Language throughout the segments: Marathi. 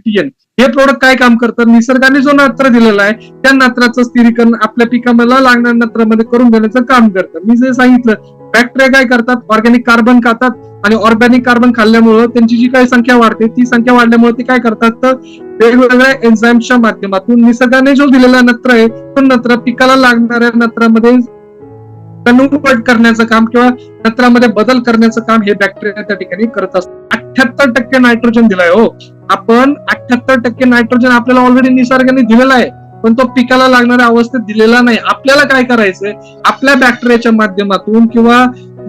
बायोफिट हे प्रोडक्ट काय काम करतं, निसर्गाने जो नत्र दिलेला आहे त्या नत्राचं स्थिरीकरण आपल्या पिकाला लागणाऱ्या नत्रामध्ये करून देण्याचं काम करतं. मी जे सांगितलं, बॅक्टेरिया काय करतात, ऑर्गॅनिक कार्बन खातात आणि ऑर्गॅनिक कार्बन खाल्ल्यामुळे त्यांची जी काही संख्या वाढते, ती संख्या वाढल्यामुळे ते काय करतात, तर वेगवेगळ्या एन्झाईम्सच्या माध्यमातून निसर्गाने जो दिलेला नत्र आहे तो नत्र पिकाला लागणाऱ्या नत्रामध्ये कन्व्हर्ट करण्याचं काम किंवा नत्रामध्ये बदल करण्याचं काम हे बॅक्टेरिया त्या ठिकाणी करत असतात. 78% नायट्रोजन दिलाय हो आपण, 78% नायट्रोजन आपल्याला ऑलरेडी निसर्गाने दिलेला आहे, पण तो पिकाला लागणाऱ्या अवस्थेत दिलेला नाही. आपल्याला काय करायचंय, आपल्या बॅक्टेरियाच्या माध्यमातून किंवा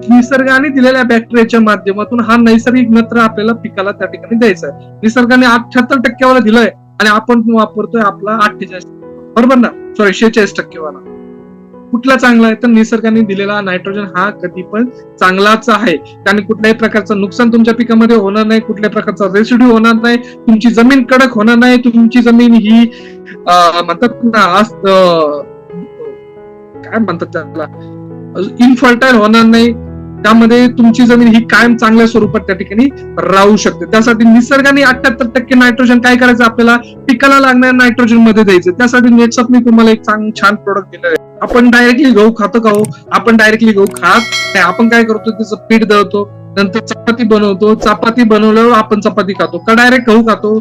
निसर्गाने दिलेल्या बॅक्टेरियाच्या माध्यमातून हा नैसर्गिक नत्र आपल्याला पिकाला त्या ठिकाणी द्यायचा आहे. निसर्गाने 78% वाला दिलंय आणि आपण वापरतोय आपला 48, बरोबर ना, सॉरी 46% वाला. कुठला चांगला आहे, तर निसर्गाने दिलेला नायट्रोजन हा कधी पण चांगलाच आहे. त्याने कुठल्याही प्रकारचं नुकसान तुमच्या पिकामध्ये होणार नाही, कुठल्याही प्रकारचा रेसिड्यू होणार नाही, तुमची जमीन कडक होणार नाही, तुमची जमीन ही म्हणतात ना काय म्हणतात त्याला, इनफर्टाईल होणार नाही. त्यामध्ये तुमची जमीन ही कायम चांगल्या स्वरूपात त्या ठिकाणी राहू शकते. त्यासाठी निसर्गाने 78% नायट्रोजन काय करायचं, आपल्याला पिकाला लागणाऱ्या नायट्रोजन मध्ये द्यायचं. त्यासाठी नेटसअप मी तुम्हाला एक छान प्रोडक्ट दिलं आहे. आपण डायरेक्टली गहू खातो का हो, आपण डायरेक्टली गहू खात नाही. आपण काय करतो, त्याचं पीठ दळतो, नंतर चपाती बनवतो, चपाती बनवल्यावर आपण चपाती खातो का डायरेक्ट गहू खातो,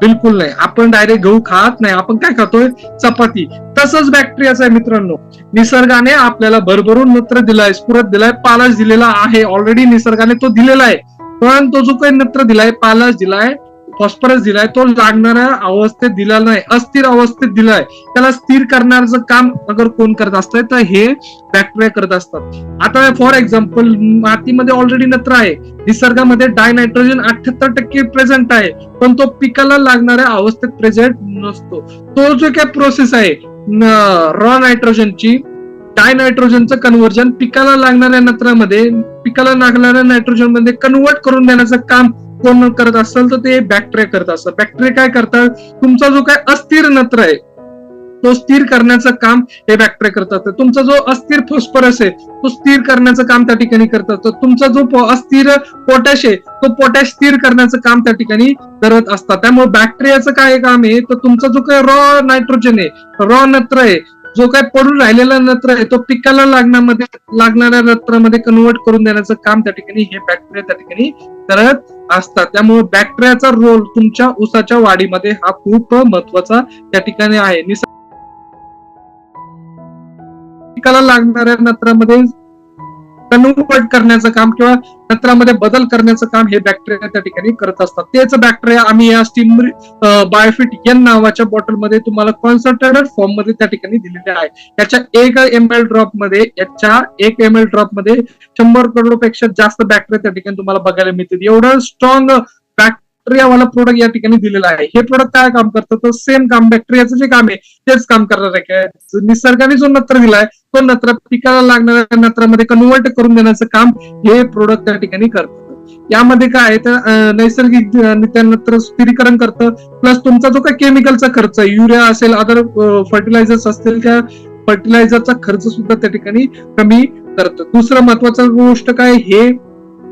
बिलकुल नाही. आपण डायरेक्ट गहू खात नाही, आपण काय खातोय, चपाती. तसंच बॅक्टेरियाचं आहे मित्रांनो, निसर्गाने आपल्याला भरभरून नत्र दिलाय, स्फुरत दिलाय, पालाश दिलेला आहे ऑलरेडी, निसर्गाने तो दिलेला आहे. पण तो जो काही नत्र दिलाय, पालाश दिलाय, फॉस्फरस दिलाय, तो लागणाऱ्या अवस्थेत दिला नाही, अस्थिर अवस्थेत दिलाय. त्याला स्थिर करण्याचं काम अगर कोण करत असतंय, तर हे बॅक्टेरिया करत असतात. आता फॉर एक्झाम्पल, मातीमध्ये ऑलरेडी नत्र आहे, निसर्गामध्ये डायनायट्रोजन 78% प्रेझेंट आहे, पण तो पिकाला लागणाऱ्या अवस्थेत प्रेझेंट नसतो. तो जो काय प्रोसेस आहे रॉ नायट्रोजनची डायनायट्रोजनचं कन्व्हर्जन पिकाला लागणाऱ्या नत्रामध्ये, पिकाला लागणाऱ्या नायट्रोजन मध्ये कन्व्हर्ट करून देण्याचं काम कोण करत असेल, तर ते बॅक्टेरिया करत असतात. बॅक्टेरिया काय करतात, तुमचा जो काय अस्थिर नत्र आहे तो स्थिर करण्याचं काम हे बॅक्टेरिया करतात. तुमचा जो अस्थिर फॉस्फरस आहे तो स्थिर करण्याचं काम त्या ठिकाणी करतात. तुमचा जो अस्थिर पोटॅश आहे तो पोटॅश स्थिर करण्याचं काम त्या ठिकाणी करत असतात. त्यामुळे बॅक्टेरियाचं काय काम आहे, तर तुमचा जो काय रॉ नायट्रोजन आहे, रॉ नत्र आहे, जो काय पडून राहिलेला नत्र आहे, तो पिकाला लागणाऱ्या नत्रामध्ये कन्व्हर्ट करून देण्याचं काम त्या ठिकाणी हे बॅक्टेरिया त्या ठिकाणी करत असतात. त्यामुळे बॅक्टेरियाचा रोल तुमच्या ऊसाच्या वाढीमध्ये हा खूप महत्वाचा त्या ठिकाणी आहे. पिकाला लागणाऱ्या नत्रामध्ये कन्व्हर्ट करण्याचं काम किंवा नत्रामध्ये बदल करण्याचं काम हे बॅक्टेरिया त्या ठिकाणी करत असतात. तेच बॅक्टेरिया आम्ही या स्टीम बायोफिट एन नावाच्या बॉटलमध्ये तुम्हाला कॉन्सन्ट्रेटेड फॉर्म मध्ये त्या ठिकाणी दिलेले आहे. याच्या 1 ml ड्रॉप मध्ये 100 करोडपेक्षा जास्त बॅक्टेरिया त्या ठिकाणी तुम्हाला बघायला मिळतील. एवढं स्ट्रॉंग बॅक्टेरियावाला प्रोडक्ट या ठिकाणी दिलेला आहे. हे प्रोडक्ट काय काम करतं, तर सेम काम बॅक्टेरियाचं जे काम आहे तेच काम करणार आहे. निसर्गाने जो नत्र दिलाय तो नत्र पिकाला लागणाऱ्या नत्रामध्ये कन्व्हर्ट करून देण्याचं काम हे प्रोडक्ट त्या ठिकाणी करतं. यामध्ये काय आहे, तर नैसर्गिक नत्र स्थिरीकरण करतं, प्लस तुमचा जो काही केमिकलचा खर्च आहे, युरिया असेल, अदर फर्टिलायझर्स असतील, त्या फर्टिलायझरचा खर्च सुद्धा त्या ठिकाणी कमी करतं. दुसरं महत्वाचं गोष्ट काय, हे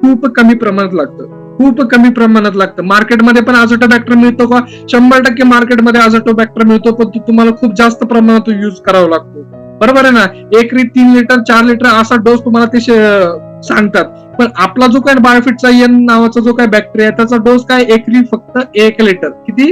खूप कमी प्रमाणात लागतं, खूप कमी प्रमाणात लागतं. मार्केटमध्ये पण अझोटोबॅक्टर मिळतो का, 100% मार्केटमध्ये अझोटोबॅक्टर मिळतो, पण तुम्हाला खूप जास्त प्रमाणात यूज करावा लागतो, बरोबर आहे ना. एकरी 3 लिटर 4 लिटर असा डोस तुम्हाला ते सांगतात. पण आपला जो काय बायोफिटचा एन नावाचा जो काय बॅक्टेरिया त्याचा डोस काय, एकरी फक्त 1 लिटर. किती,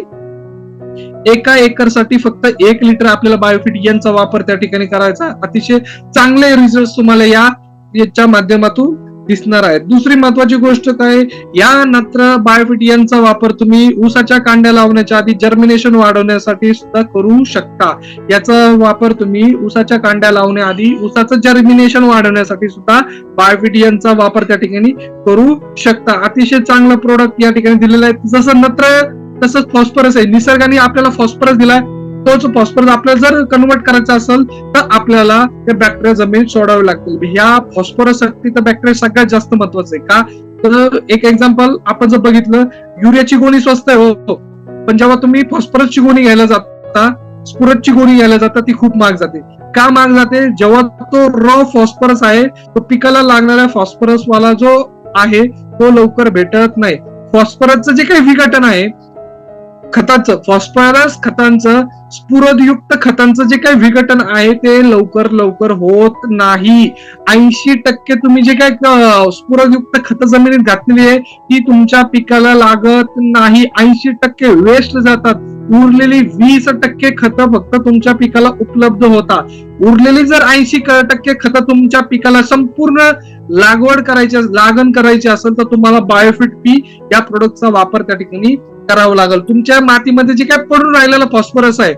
एका एकरसाठी फक्त 1 लिटर आपल्याला बायोफिट एनचा वापर त्या ठिकाणी करायचा. अतिशय चांगले रिझल्ट तुम्हाला याच्या माध्यमातून दिसणार आहे. दुसरी महत्वाची गोष्ट काय, या नत्र बायोफिट एनचा वापर तुम्ही ऊसाच्या कांड्या लावण्याच्या आधी जर्मिनेशन वाढवण्यासाठी सुद्धा करू शकता. याचा वापर तुम्ही ऊसाच्या कांड्या लावण्याआधी ऊसाचं जर्मिनेशन वाढवण्यासाठी सुद्धा बायोफिट एनचा वापर त्या ठिकाणी करू शकता. अतिशय चांगला प्रोडक्ट या ठिकाणी दिलेला आहे. जसं नत्र तसंच फॉस्फरस आहे, निसर्गाने आपल्याला फॉस्फरस दिलाय, तोच फॉस्फरस आपल्याला जर कन्व्हर्ट करायचा असेल तर आपल्याला ते बॅक्टेरिया जमिनीत सोडावे लागतील. ह्या फॉस्फरस साठी तर बॅक्टेरिया सगळ्यात जास्त महत्वाचं आहे. का, तर एक एक्झाम्पल आपण जर बघितलं, युरियाची गोणी स्वस्त आहे हो, पण जेव्हा तुम्ही फॉस्फरसची गोणी घ्यायला जाता, स्फुरतची गोणी घ्यायला जाता, ती खूप महाग जाते. का महाग जाते, जेव्हा तो रॉ फॉस्फरस आहे तो पिकाला लागणाऱ्या फॉस्फरस वाला जो आहे तो लवकर भेटत नाही. फॉस्फरसचं जे काही विघटन आहे, खताचं, फॉस्फरस खतांचं, स्फुरदयुक्त खतांचं जे काही विघटन आहे ते लवकर होत नाही. 80% तुम्ही जे काही स्फुरदयुक्त खत जमिनीत घातलेली आहे ती तुमच्या पिकाला लागत नाही. 80% वेस्ट जातात. उरलेली 20% खतं फक्त तुमच्या पिकाला उपलब्ध होतात. उरलेली जर 80% खतं तुमच्या पिकाला संपूर्ण लागण करायची असेल तर तुम्हाला बायोफिट पी या प्रोडक्टचा वापर त्या ठिकाणी करावा लागेल. तुमच्या मातीमध्ये जे काय पडून राहिलेला फॉस्फरस आहे,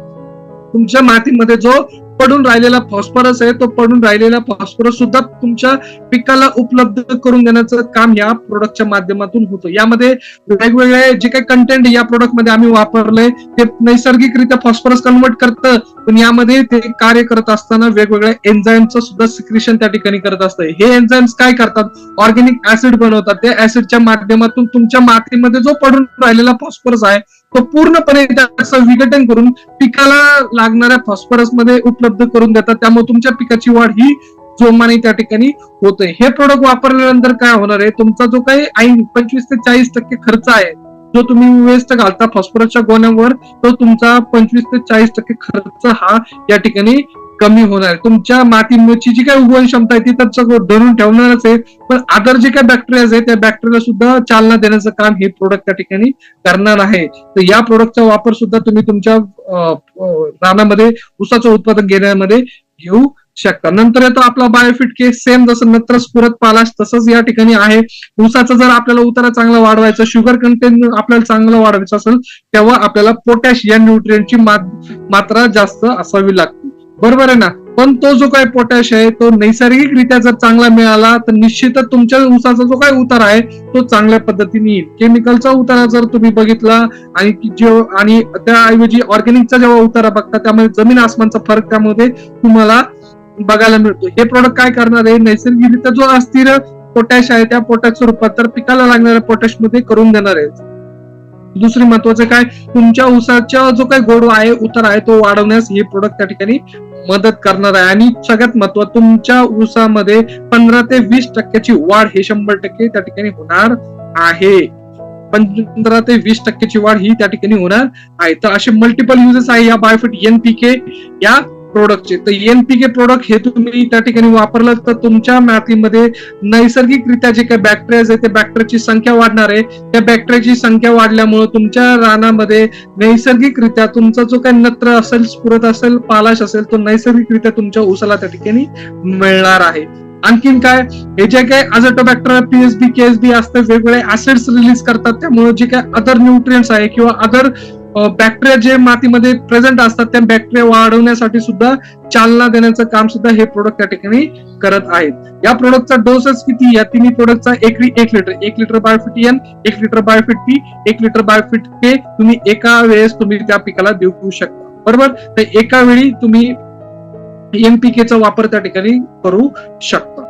तुमच्या मातीमध्ये जो पडून राहिलेला फॉस्फरस आहे, तो पडून राहिलेला फॉस्फरस सुद्धा तुमच्या पिकाला उपलब्ध करून देण्याचं काम या प्रोडक्टच्या माध्यमातून होतं. यामध्ये वेगवेगळे जे काही कंटेंट या प्रोडक्टमध्ये आम्ही वापरलंय ते नैसर्गिकरित्या फॉस्फरस कन्वर्ट करतं, पण यामध्ये ते कार्य करत असताना वेगवेगळ्या एन्झाईमचं सुद्धा सिक्रेशन त्या ठिकाणी करत असतं. हे एन्झाईम्स काय करतात? ऑर्गॅनिक ऍसिड बनवतात. त्या ऍसिडच्या माध्यमातून तुमच्या मातीमध्ये जो पडून राहिलेला फॉस्फरस आहे तो पूर्णपणे त्याचं विघटन करून पिकाला लागणाऱ्या फॉस्फरस मध्ये उपलब्ध करून देतात. त्यामुळे तुमच्या पिकाची वाढ ही जोमाने त्या ठिकाणी होते. हे प्रोडक्ट वापरल्यानंतर काय होणार आहे? तुमचा जो काही 25 ते 40% खर्च आहे जो तुम्ही वेस्ट घालता फॉस्फरसच्या गोण्यांवर, तो तुमचा 25 ते 40% खर्च हा या ठिकाणी कमी होणार. तुमच्या मातीची जी काही उगवण क्षमता आहे ती तर धरून ठेवणारच आहे, पण अदर जे काही बॅक्टेरिया आहे त्या बॅक्टेरियाला सुद्धा चालना देण्याचं काम हे प्रोडक्ट त्या ठिकाणी करणार आहे. तर या प्रोडक्टचा वापर सुद्धा तुम्ही तुमच्या रानामध्ये ऊसाचं उत्पादन घेण्यामध्ये घेऊ शकता. नंतर येतो आपला बायोफिट के. सेम जसं नत्र, स्फुरद, पालाश तसंच या ठिकाणी आहे. ऊसाचा जर आपल्याला उतारा चांगला वाढवायचा, शुगर कंटेंट आपल्याला चांगलं वाढवायचं असेल तेव्हा आपल्याला पोटॅश या न्यूट्रिएंटची मात्रा जास्त असावी लागते. बरोबर आहे ना? पण तो जो काही पोटॅश आहे तो नैसर्गिकरित्या जर चांगला मिळाला तर निश्चितच तुमच्या ऊसाचा जो काही उतारा आहे तो चांगल्या पद्धतीने येईल. केमिकलचा उतारा जर तुम्ही बघितला आणि त्याऐवजी ऑर्गॅनिकचा जेव्हा उतारा बघता त्यामध्ये जमीन आसमानचा फरक त्यामध्ये तुम्हाला बघायला मिळतो. हे प्रोडक्ट काय करणार आहे? नैसर्गिकरित्या जो अस्थिर पोटॅश आहे त्या पोटॅशचं रूपांतर पिकाला लागणाऱ्या पोटॅश मध्ये करून देणार आहे. दुसरी महत्वाचं काय? तुमच्या ऊसाचा जो काही गोडवा आहे, उतारा आहे तो वाढवण्यास हे प्रोडक्ट त्या ठिकाणी मदत करणार आहे. आणि सगळ्यात महत्वाचं, तुमच्या ऊसामध्ये 15 ते 20% वाढ हे 100% त्या ठिकाणी होणार आहे. 15 ते 20% वाढ ही त्या ठिकाणी होणार आहे. तर असे मल्टिपल युजेस आहे या बायोफिट एनपीके या प्रोडक्टचे. तर एनपीके प्रोडक्ट हे तुम्ही त्या ठिकाणी वापरलं तर तुमच्या मातीमध्ये नैसर्गिकरित्या जे काही बॅक्टेरिया आहे त्या बॅक्टेरियाची संख्या वाढणार आहे. त्या बॅक्टेरियाची संख्या वाढल्यामुळे तुमच्या रानामध्ये नैसर्गिकरित्या तुमचा जो काही नत्र असेल, स्फुरद असेल, पालाश असेल तो नैसर्गिकरित्या तुमच्या ऊसाला त्या ठिकाणी मिळणार आहे. आणखीन काय? हे जे काही अझोटोबॅक्टर, पीएसबी, केएसबी असतात वेगवेगळे ऍसिड्स रिलीज करतात. त्यामुळे जे काही अदर न्यूट्रिएंट्स आहे किंवा अदर बॅक्टेरिया जे मातीमध्ये प्रेझेंट असतात त्या बॅक्टेरिया वाढवण्यासाठी सुद्धा चालना देण्याचं काम सुद्धा हे प्रोडक्ट त्या ठिकाणी करत आहेत. या प्रोडक्टचा डोसेस किती? या तिन्ही प्रोडक्टचा 1 litre, 1 litre Biofit N, 1 litre Biofit P, 1 litre Biofit K तुम्ही एका वेळेस तुम्ही त्या पिकाला देऊ शकता. बरोबर? तर एका वेळी तुम्ही एनपीकेचा वापर त्या ठिकाणी करू शकता.